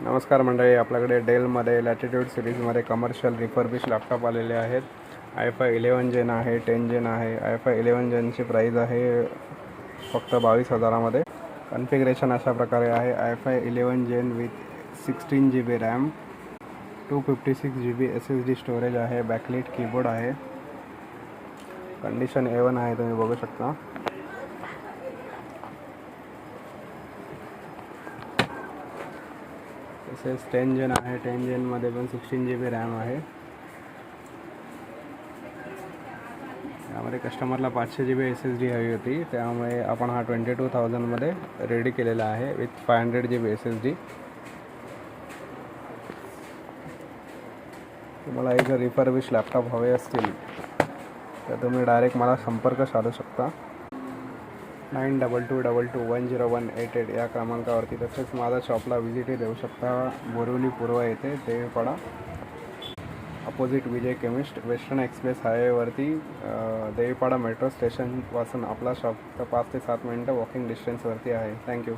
नमस्कार मंडळी, आपल्याकडे डेलमध्ये लॅटिट्यूड सिरीजमध्ये कमर्शियल रिफर्बिश लॅपटॉप आलेले आहेत. i5 11 जेन आहे, 10 जेन आहे. i5 11 जेनची प्राईज आहे फक्त 22,000मध्ये. कन्फिगरेशन अशा प्रकारे आहे. i5 11 gen with 16 GB RAM, 256 GB SSD storage आहे. बॅकलिट कीबोर्ड आहे. कंडिशन A1 आहे, तुम्ही बघू शकता. तसेच 10 जेन आहे. 10 जेनमध्ये पण 16 GB रॅम आहे. यामध्ये कस्टमरला 500 GB SSD हवी होती, त्यामुळे आपण हा 22,000मध्ये रेडी केलेला आहे विथ 500 GB SSD. तुम्हाला हे जर रिफर्बिश लॅपटॉप हवे असतील तर तुम्ही डायरेक्ट मला संपर्क साधू शकता 9222210188 या क्रमांकावरती. तसेच माझ्या शॉपला व्हिजिटही देऊ शकता. बोरिवली पूर्व येथे देवीपाडा, अपोजिट विजय केमिस्ट, वेस्टर्न एक्सप्रेस हायवेवरती. देवीपाडा मेट्रो स्टेशनपासून आपला शॉप 5 ते 7 मिनिटं वॉकिंग डिस्टन्सवरती आहे. थँक्यू.